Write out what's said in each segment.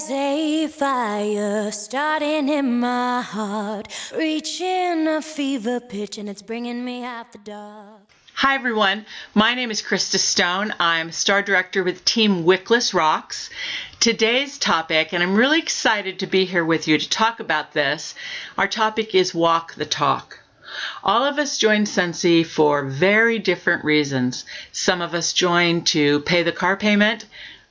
There's a fire starting in my heart, reaching a fever pitch, and it's bringing me out the dark. Hi everyone, my name is Krista Stone. I'm Star Director with Team Wickless Rocks. Today's topic, and I'm really excited to be here with you to talk about this, our topic is Walk the Talk. All of us join Scentsy for very different reasons. Some of us join to pay the car payment,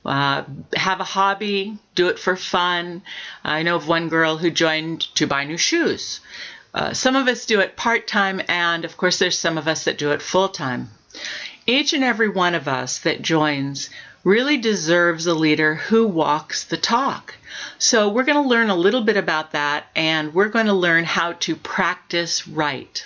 have a hobby, do it for fun. I know of one girl who joined to buy new shoes. Some of us do it part-time, and of course there's some of us that do it full-time. Each and every one of us that joins really deserves a leader who walks the talk. So we're going to learn a little bit about that, and we're going to learn how to practice right.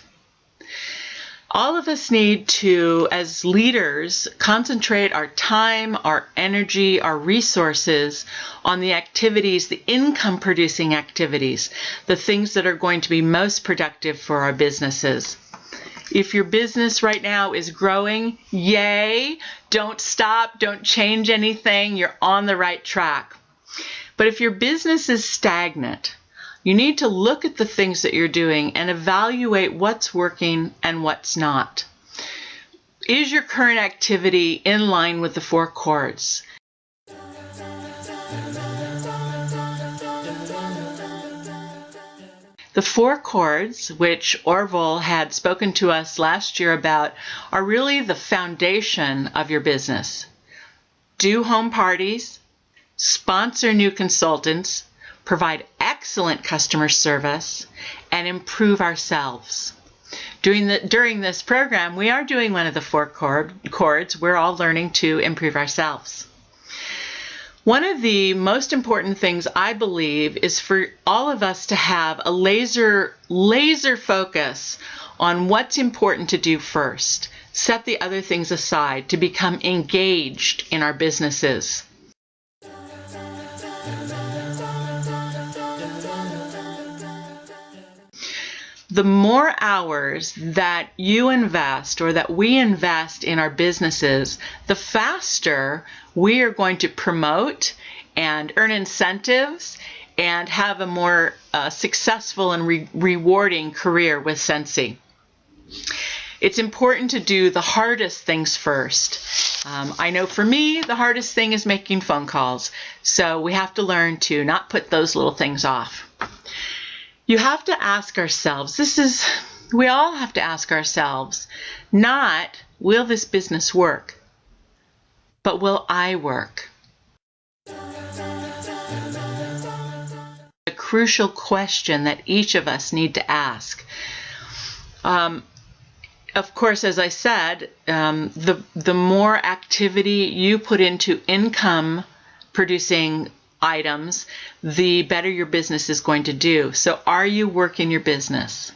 All of us need to, as leaders, concentrate our time, our energy, our resources on the activities, the income-producing activities, the things that are going to be most productive for our businesses. If your business right now is growing, yay! Don't stop, don't change anything, you're on the right track. But if your business is stagnant, you need to look at the things that you're doing and evaluate what's working and what's not. Is your current activity in line with the 4 chords? The 4 chords, which Orville had spoken to us last year about, are really the foundation of your business. Do home parties, sponsor new consultants, provide excellent customer service, and improve ourselves. During this program, we are doing one of the 4 chords. We're all learning to improve ourselves. One of the most important things I believe is for all of us to have a laser focus on what's important to do first. Set the other things aside to become engaged in our businesses. The more hours that you invest or that we invest in our businesses, the faster we are going to promote and earn incentives and have a more successful and rewarding career with Scentsy. It's important to do the hardest things first. I know for me, the hardest thing is making phone calls, so we have to learn to not put those little things off. You have to ask ourselves, we all have to ask ourselves, not will this business work, but will I work? A crucial question that each of us need to ask. Of course, as I said, the more activity you put into income producing items, the better your business is going to do. So are you working your business?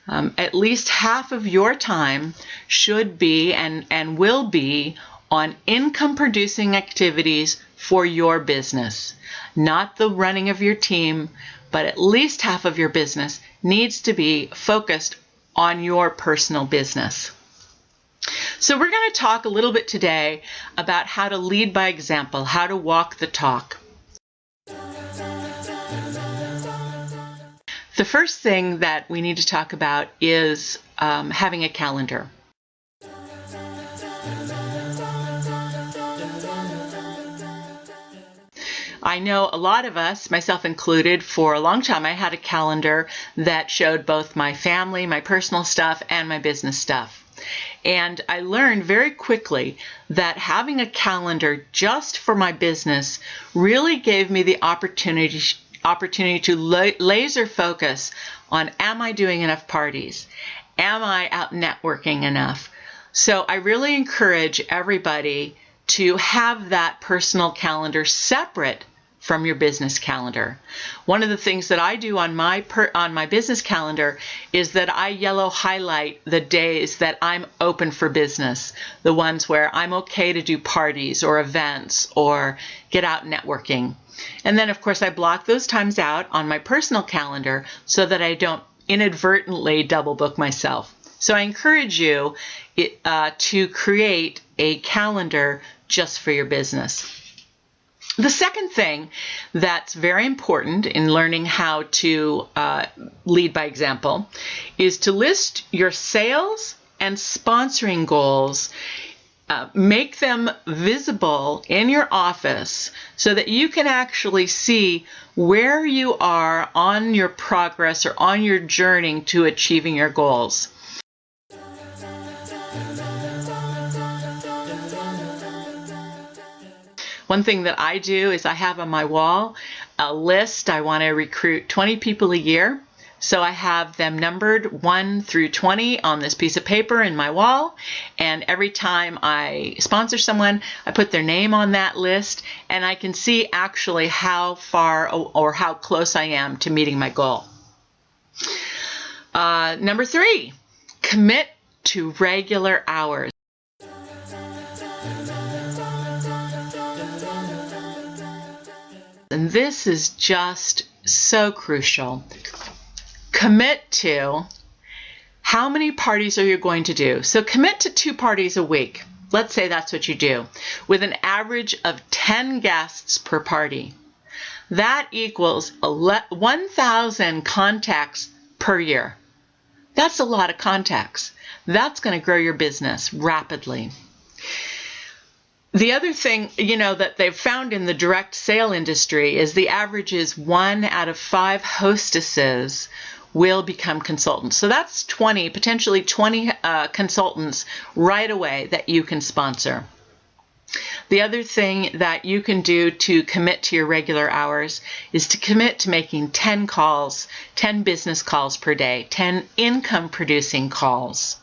At least half of your time should be and will be on income producing activities for your business. Not the running of your team, but at least half of your business needs to be focused on your personal business. So we're going to talk a little bit today about how to lead by example, how to walk the talk. The first thing that we need to talk about is having a calendar. I know a lot of us, myself included, for a long time I had a calendar that showed both my family, my personal stuff, and my business stuff. And I learned very quickly that having a calendar just for my business really gave me the opportunity to laser focus on, am I doing enough parties? Am I out networking enough? So I really encourage everybody to have that personal calendar separate from your business calendar. One of the things that I do on my business calendar is that I yellow highlight the days that I'm open for business, the ones where I'm okay to do parties or events or get out networking. And then, of course, I block those times out on my personal calendar so that I don't inadvertently double book myself. So I encourage you to create a calendar just for your business. The second thing that's very important in learning how to lead by example is to list your sales and sponsoring goals. Make them visible in your office so that you can actually see where you are on your progress or on your journey to achieving your goals. One thing that I do is I have on my wall a list. I want to recruit 20 people a year. So I have them numbered 1 through 20 on this piece of paper in my wall. And every time I sponsor someone, I put their name on that list, and I can see actually how far or how close I am to meeting my goal. Number 3, commit to regular hours. And this is just so crucial. Commit to how many parties are you going to do. So commit to 2 parties a week. Let's say that's what you do, with an average of 10 guests per party. That equals 1,000 contacts per year. That's a lot of contacts. That's going to grow your business rapidly. The other thing, that they've found in the direct sale industry is the average is 1 out of 5 hostesses will become consultants. So that's potentially 20 consultants right away that you can sponsor. The other thing that you can do to commit to your regular hours is to commit to making 10 calls, 10 business calls per day, 10 income producing calls.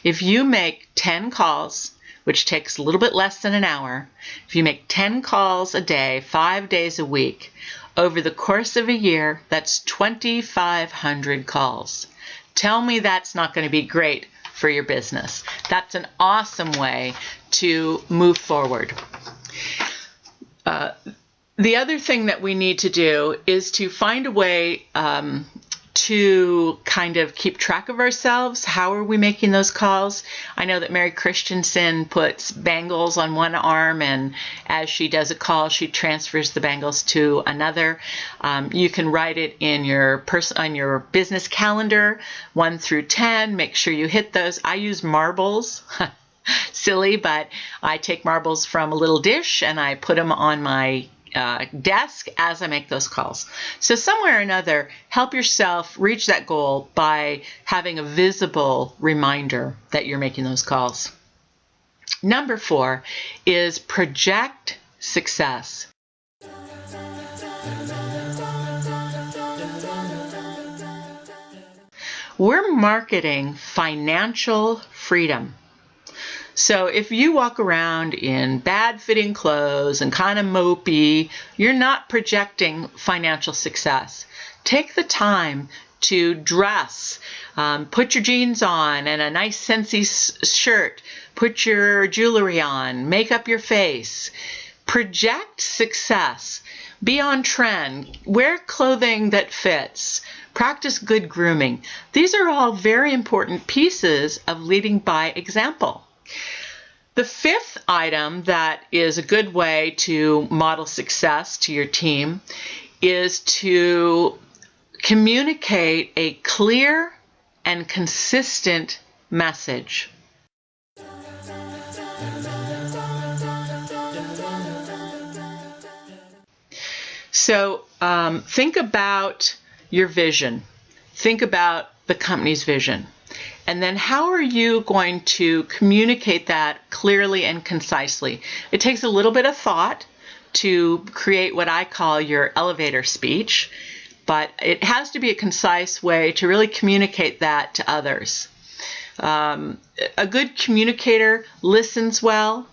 If you make 10 calls, which takes a little bit less than an hour, if you make 10 calls a day, 5 days a week, over the course of a year, that's 2,500 calls. Tell me that's not going to be great for your business. That's an awesome way to move forward. The other thing that we need to do is to find a way to kind of keep track of ourselves. How are we making those calls? I know that Mary Christensen puts bangles on one arm, and as she does a call, she transfers the bangles to another. You can write it in on your business calendar, 1 through 10. Make sure you hit those. I use marbles. Silly, but I take marbles from a little dish and I put them on my desk as I make those calls. So somewhere or another, help yourself reach that goal by having a visible reminder that you're making those calls. Number 4 is project success. We're marketing financial freedom. So if you walk around in bad fitting clothes and kind of mopey, you're not projecting financial success. Take the time to dress, put your jeans on and a nice Scentsy shirt, put your jewelry on, make up your face. Project success. Be on trend. Wear clothing that fits. Practice good grooming. These are all very important pieces of leading by example. The 5th item that is a good way to model success to your team is to communicate a clear and consistent message. So think about your vision. Think about the company's vision. And then how are you going to communicate that clearly and concisely? It takes a little bit of thought to create what I call your elevator speech, but it has to be a concise way to really communicate that to others. A good communicator listens well.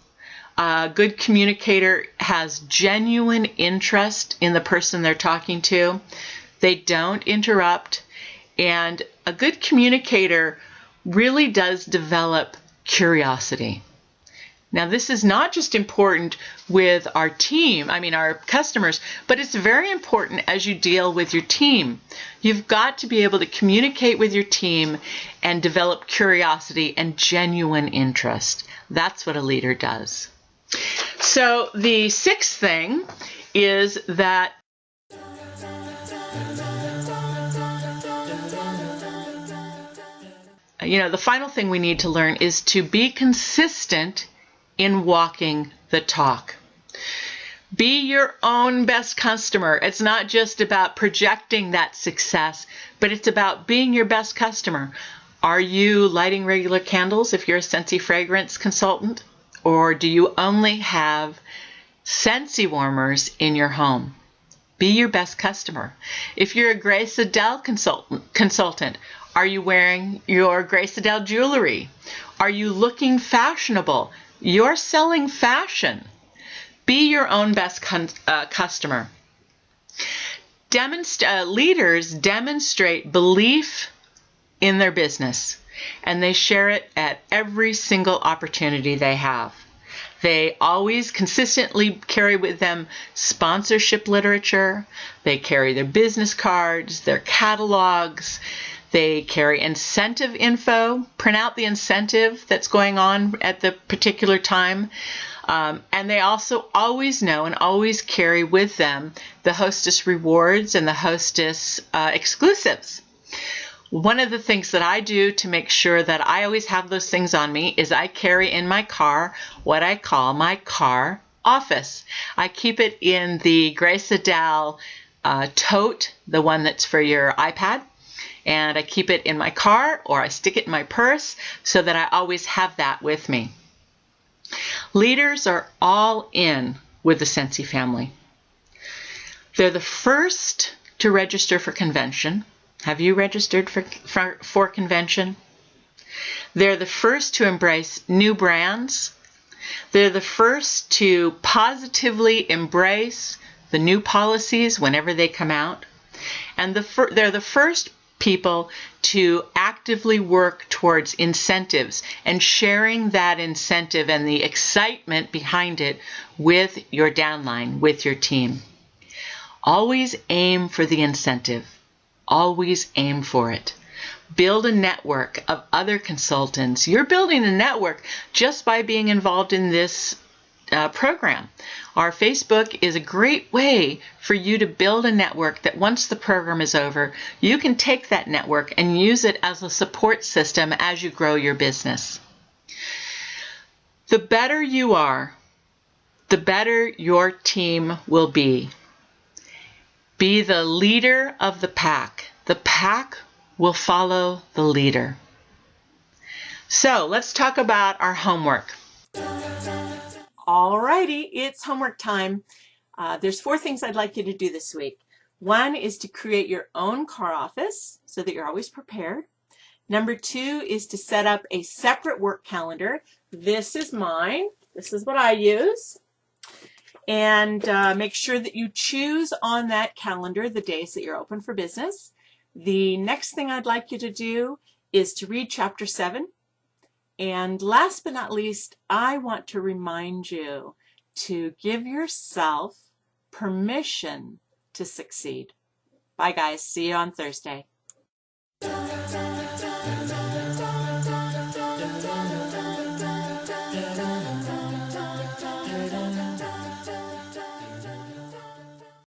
A good communicator has genuine interest in the person they're talking to. They don't interrupt. And a good communicator really does develop curiosity. Now, this is not just important with our team, our customers, but it's very important as you deal with your team. You've got to be able to communicate with your team and develop curiosity and genuine interest. That's what a leader does. So the 6th thing is that the final thing we need to learn is to be consistent in walking the talk. Be your own best customer. It's not just about projecting that success, but it's about being your best customer. Are you lighting regular candles if you're a Scentsy fragrance consultant? Or do you only have Scentsy warmers in your home? Be your best customer. If you're a Grace Adele consultant, are you wearing your Grace Adele jewelry? Are you looking fashionable? You're selling fashion. Be your own best customer. Leaders demonstrate belief in their business, and they share it at every single opportunity they have. They always consistently carry with them sponsorship literature. They carry their business cards, their catalogs. They carry incentive info, print out the incentive that's going on at the particular time. And they also always know and always carry with them the Hostess rewards and the Hostess exclusives. One of the things that I do to make sure that I always have those things on me is I carry in my car what I call my car office. I keep it in the Grace Adele tote, the one that's for your iPad, and I keep it in my car or I stick it in my purse so that I always have that with me. Leaders are all in with the Scentsy family. They're the first to register for convention. Have you registered for convention? They're the first to embrace new brands. They're the first to positively embrace the new policies whenever they come out. And they're the first people to actively work towards incentives and sharing that incentive and the excitement behind it with your downline, with your team. Always aim for the incentive. Always aim for it. Build a network of other consultants. You're building a network just by being involved in this program. Our Facebook is a great way for you to build a network that once the program is over, you can take that network and use it as a support system as you grow your business. The better you are, the better your team will be. Be the leader of the pack. The pack will follow the leader. So let's talk about our homework. Alrighty, it's homework time. There's 4 things I'd like you to do this week. 1 is to create your own car office so that you're always prepared. Number 2 is to set up a separate work calendar. This is mine. This is what I use. And make sure that you choose on that calendar the days that you're open for business. The next thing I'd like you to do is to read chapter 7. And last but not least, I want to remind you to give yourself permission to succeed. Bye guys, see you on Thursday.